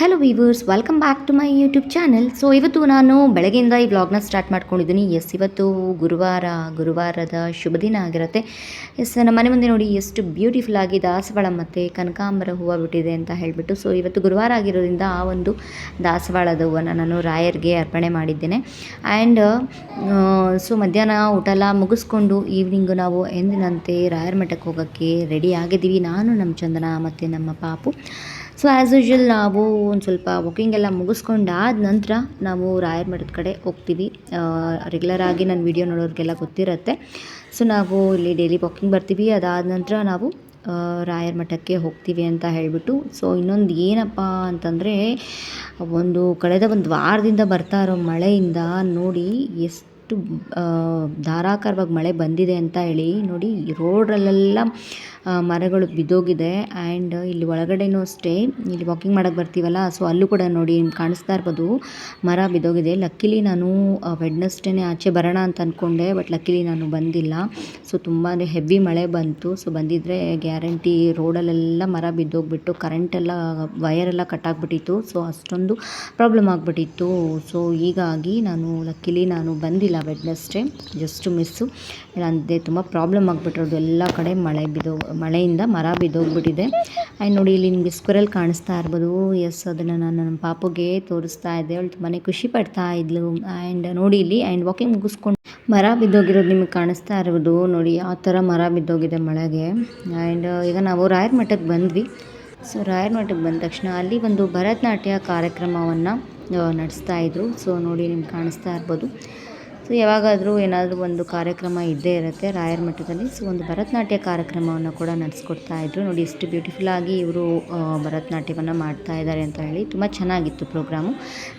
Hello viewers, welcome back to my YouTube channel. So ಇವತ್ತು ನಾನು ಬೆಳಗ್ಗೆಯಿಂದ ಈ ವ್ಲಾಗ್ನ ಸ್ಟಾರ್ಟ್ ಮಾಡ್ಕೊಂಡಿದ್ದೀನಿ. ಇವತ್ತು ಗುರುವಾರದ ಶುಭ ದಿನ ಆಗಿರುತ್ತೆ. ನಮ್ಮ ಮನೆ ಮುಂದೆ ನೋಡಿ ಎಷ್ಟು ಬ್ಯೂಟಿಫುಲ್ ಆಗಿ ದಾಸವಾಳ ಮತ್ತು ಕನಕಾಂಬರ ಹೂವು ಬಿಟ್ಟಿದೆ ಅಂತ ಹೇಳಿಬಿಟ್ಟು. ಸೊ ಇವತ್ತು ಗುರುವಾರ ಆಗಿರೋದ್ರಿಂದ ಆ ಒಂದು ದಾಸವಾಳದ ಹೂವನ್ನು ನಾನು ರಾಯರ್ಗೆ ಅರ್ಪಣೆ ಮಾಡಿದ್ದೇನೆ. ಆ್ಯಂಡ್ ಸೊ ಮಧ್ಯಾಹ್ನ ಊಟ ಎಲ್ಲ ಮುಗಿಸ್ಕೊಂಡು ಈವ್ನಿಂಗು ನಾವು ಎಂದಿನಂತೆ ರಾಯರ ಮಠಕ್ಕೆ ಹೋಗೋಕ್ಕೆ ರೆಡಿ ಆಗಿದ್ದೀವಿ. ನಾನು, ನಮ್ಮ ಚಂದನ ಮತ್ತು ನಮ್ಮ ಪಾಪು. ಸೊ ಆ್ಯಸ್ ಯೂಶ್ವಲ್ ನಾವು ಒಂದು ಸ್ವಲ್ಪ ವಾಕಿಂಗ್ ಎಲ್ಲ ಮುಗಿಸ್ಕೊಂಡಾದ ನಂತರ ನಾವು ರಾಯರ ಮಠದ ಕಡೆ ಹೋಗ್ತೀವಿ. ರೆಗ್ಯುಲರಾಗಿ ನನ್ನ ವೀಡಿಯೋ ನೋಡೋರಿಗೆಲ್ಲ ಗೊತ್ತಿರುತ್ತೆ. ಸೊ ನಾವು ಇಲ್ಲಿ ಡೈಲಿ ವಾಕಿಂಗ್ ಬರ್ತೀವಿ. ಅದಾದ ನಂತರ ನಾವು ರಾಯರ ಮಠಕ್ಕೆ ಹೋಗ್ತೀವಿ ಅಂತ ಹೇಳಿಬಿಟ್ಟು. ಸೊ ಇನ್ನೊಂದು ಏನಪ್ಪ ಅಂತಂದರೆ, ಕಳೆದ ಒಂದು ವಾರದಿಂದ ಬರ್ತಾ ಇರೋ ಮಳೆಯಿಂದ ನೋಡಿ ಎಷ್ಟು ಧಾರಾಕಾರವಾಗಿ ಮಳೆ ಬಂದಿದೆ ಅಂತ ಹೇಳಿ. ನೋಡಿ ರೋಡಲ್ಲೆಲ್ಲ ಮರಗಳು ಬಿದ್ದೋಗಿದೆ. ಆ್ಯಂಡ್ ಇಲ್ಲಿ ಒಳಗಡೆನೂ ಅಷ್ಟೇ, ಇಲ್ಲಿ ವಾಕಿಂಗ್ ಮಾಡೋಕ್ಕೆ ಬರ್ತೀವಲ್ಲ, ಸೊ ಅಲ್ಲೂ ಕೂಡ ನೋಡಿ ಕಾಣಿಸ್ತಾ ಇರ್ಬೋದು ಮರ ಬಿದ್ದೋಗಿದೆ. ಲಕ್ಕಿಲಿ ನಾನು ವೆಡ್ನೆಸ್ಡೇನೇ ಆಚೆ ಬರೋಣ ಅಂತ ಅಂದ್ಕೊಂಡೆ, ಬಟ್ ಲಕ್ಕಿಲಿ ನಾನು ಬಂದಿಲ್ಲ. ಸೊ ತುಂಬಾ ಹೆವಿ ಮಳೆ ಬಂತು. ಸೊ ಬಂದಿದ್ದರೆ ಗ್ಯಾರಂಟಿ ರೋಡಲ್ಲೆಲ್ಲ ಮರ ಬಿದ್ದೋಗ್ಬಿಟ್ಟು ಕರೆಂಟೆಲ್ಲ ವಯರೆಲ್ಲ ಕಟ್ಟಾಗ್ಬಿಟ್ಟಿತ್ತು. ಸೊ ಅಷ್ಟೊಂದು ಪ್ರಾಬ್ಲಮ್ ಆಗಿಬಿಟ್ಟಿತ್ತು. ಸೊ ಹೀಗಾಗಿ ಲಕ್ಕಿಲಿ ನಾನು ಬಂದಿಲ್ಲ ವೆಡ್ನೆಸ್ಡೇ, ಜಸ್ಟ್ ಮಿಸ್ಸು. ಇಲ್ಲಾಂದರೆ ತುಂಬ ಪ್ರಾಬ್ಲಮ್ ಆಗಿಬಿಟ್ಟಿರೋದು. ಎಲ್ಲ ಕಡೆ ಮಳೆಯಿಂದ ಮರ ಬಿದ್ದೋಗ್ಬಿಟ್ಟಿದೆ. ಆ್ಯಂಡ್ ನೋಡಿ ಇಲ್ಲಿ ನಿಮಗೆ ಸ್ಕ್ವಿರಲ್ ಕಾಣಿಸ್ತಾ ಇರ್ಬೋದು. ಎಸ್, ಅದನ್ನು ನಾನು ನಮ್ಮ ಪಾಪುಗೆ ತೋರಿಸ್ತಾ ಇದ್ದೆ. ಅವಳು ತುಂಬಾ ಖುಷಿ ಪಡ್ತಾ ಇದ್ಲು. ಆ್ಯಂಡ್ ನೋಡಿ ಇಲ್ಲಿ ವಾಕಿಂಗ್ ಮುಗಿಸ್ಕೊಂಡು ಮರ ಬಿದ್ದೋಗಿರೋದು ನಿಮಗೆ ಕಾಣಿಸ್ತಾ ಇರ್ಬೋದು. ನೋಡಿ ಆ ಥರ ಮರ ಬಿದ್ದೋಗಿದೆ ಮಳೆಗೆ. ಆ್ಯಂಡ್ ಈಗ ನಾವು ರಾಯರ ಮಠಕ್ಕೆ ಬಂದ್ವಿ. ಸೊ ರಾಯರ ಮಠಕ್ಕೆ ಬಂದ ತಕ್ಷಣ ಅಲ್ಲಿ ಒಂದು ಭರತನಾಟ್ಯ ಕಾರ್ಯಕ್ರಮವನ್ನು ನಡೆಸ್ತಾಯಿದ್ರು. ಸೊ ನೋಡಿ ನಿಮ್ಗೆ ಕಾಣಿಸ್ತಾ ಇರ್ಬೋದು. ಸೊ ಯಾವಾಗಾದರೂ ಏನಾದರೂ ಒಂದು ಕಾರ್ಯಕ್ರಮ ಇದ್ದೇ ಇರುತ್ತೆ ರಾಯರ ಮಠದಲ್ಲಿ. ಸೊ ಒಂದು ಭರತನಾಟ್ಯ ಕಾರ್ಯಕ್ರಮವನ್ನು ಕೂಡ ನಡೆಸ್ಕೊಡ್ತಾಯಿದ್ರು. ನೋಡಿ ಎಷ್ಟು ಬ್ಯೂಟಿಫುಲ್ಲಾಗಿ ಇವರು ಭರತನಾಟ್ಯವನ್ನು ಮಾಡ್ತಾ ಇದ್ದಾರೆ ಅಂತ ಹೇಳಿ. ತುಂಬ ಚೆನ್ನಾಗಿತ್ತು ಪ್ರೋಗ್ರಾಮು.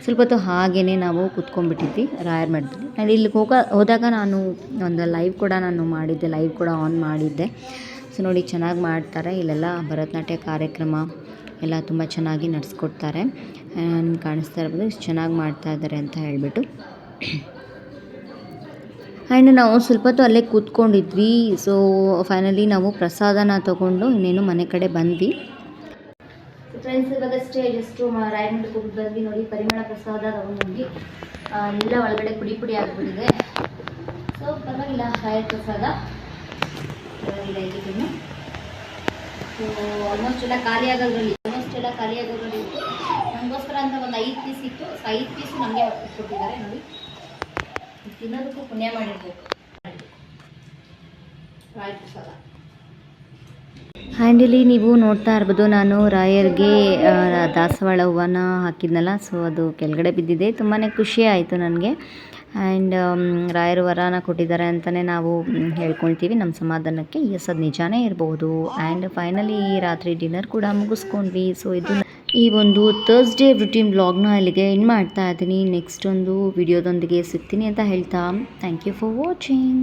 ಸ್ವಲ್ಪ ಹೊತ್ತು ಹಾಗೇ ನಾವು ಕೂತ್ಕೊಂಡ್ಬಿಟ್ಟಿದ್ವಿ ರಾಯರ ಮಠದಲ್ಲಿ. ನಾನು ಇಲ್ಲಿಗೆ ಹೋದಾಗ ನಾನು ಒಂದು ಲೈವ್ ಕೂಡ ಮಾಡಿದ್ದೆ, ಲೈವ್ ಕೂಡ ಆನ್ ಮಾಡಿದ್ದೆ. ಸೊ ನೋಡಿ ಚೆನ್ನಾಗಿ ಮಾಡ್ತಾರೆ ಇಲ್ಲೆಲ್ಲ ಭರತನಾಟ್ಯ ಕಾರ್ಯಕ್ರಮ ಎಲ್ಲ ತುಂಬ ಚೆನ್ನಾಗಿ ನಡೆಸ್ಕೊಡ್ತಾರೆ. ನಿಮ್ಗೆ ಕಾಣಿಸ್ತಾ ಇರ್ಬೋದು ಎಷ್ಟು ಚೆನ್ನಾಗಿ ಮಾಡ್ತಾ ಇದ್ದಾರೆ ಅಂತ ಹೇಳಿಬಿಟ್ಟು. ಆ್ಯಂಡ್ ನಾವು ಸ್ವಲ್ಪ ಹೊತ್ತು ಅಲ್ಲೇ ಕೂತ್ಕೊಂಡಿದ್ವಿ. ಸೊ ಫೈನಲಿ ನಾವು ಪ್ರಸಾದನ ತೊಗೊಂಡು ಇನ್ನೇನು ಮನೆ ಕಡೆ ಬಂದ್ವಿ. ಫ್ರೆಂಡ್ಸ್, ಇವಾಗಷ್ಟೇ ಜಸ್ಟು ರಾಯರ ಮಠಕ್ಕೆ ಹೋಗಿ ಬಂದ್ವಿ. ನೋಡಿ ಪರಿಮಳ ಪ್ರಸಾದ ತೊಗೊಂಡೋಗಿ ಎಲ್ಲ ಒಳಗಡೆ ಪುಡಿ ಆಗಿಬಿಟ್ಟಿದೆ. ಸೊ ಪರವಾಗಿಲ್ಲ, ರಾಯರ ಪ್ರಸಾದ ಪರವಾಗಿಲ್ಲ ಇದನ್ನು. ಸೊ ಆಲ್ಮೋಸ್ಟ್ ಎಲ್ಲ ಖಾಲಿ ಆಗೋದ್ರಲ್ಲಿ ಇತ್ತು. ನನಗೋಸ್ಕರ ಅಂತ ಒಂದು 5 ಪೀಸ್ ಇತ್ತು. ಸೊ 5 ಪೀಸು ನಮಗೆ ಕೊಟ್ಟಿದ್ದಾರೆ. ನೋಡಿ ತಿನ್ನೋದಕ್ಕೂ ಪುಣ್ಯ ಮಾಡಿರ್ಬೇಕು. ರಾಯರ ಪ್ರಸಾದ. ಆ್ಯಂಡ್ ಇಲ್ಲಿ ನೀವು ನೋಡ್ತಾ ಇರ್ಬೋದು, ನಾನು ರಾಯರ್ಗೆ ದಾಸವಾಳ ಹೂವನ್ನು ಹಾಕಿದ್ನಲ್ಲ, ಸೊ ಅದು ಕೆಳಗಡೆ ಬಿದ್ದಿದೆ. ತುಂಬಾ ಖುಷಿ ಆಯಿತು ನನಗೆ. ಆ್ಯಂಡ್ ರಾಯರು ವರನ ಕೊಟ್ಟಿದ್ದಾರೆ ಅಂತಲೇ ನಾವು ಹೇಳ್ಕೊಳ್ತೀವಿ ನಮ್ಮ ಸಮಾಧಾನಕ್ಕೆ. ಎಸ್, ಅದು ನಿಜಾನೇ ಇರಬಹುದು. ಆ್ಯಂಡ್ ಫೈನಲಿ ರಾತ್ರಿ ಡಿನ್ನರ್ ಕೂಡ ಮುಗಿಸ್ಕೊಂಡ್ವಿ. ಸೊ ಇದು ಈ ಒಂದು ಥರ್ಸ್ಡೇ ರುಟೀನ್ ವ್ಲಾಗ್ನ ಇಲ್ಲಿಗೆ ಮಾಡ್ತಾ ಇದ್ದೀನಿ. ನೆಕ್ಸ್ಟ್ ಒಂದು ವಿಡಿಯೋದೊಂದಿಗೆ ಸಿಗ್ತೀನಿ ಅಂತ ಹೇಳ್ತಾ, ಥ್ಯಾಂಕ್ ಯು ಫಾರ್ ವಾಚಿಂಗ್.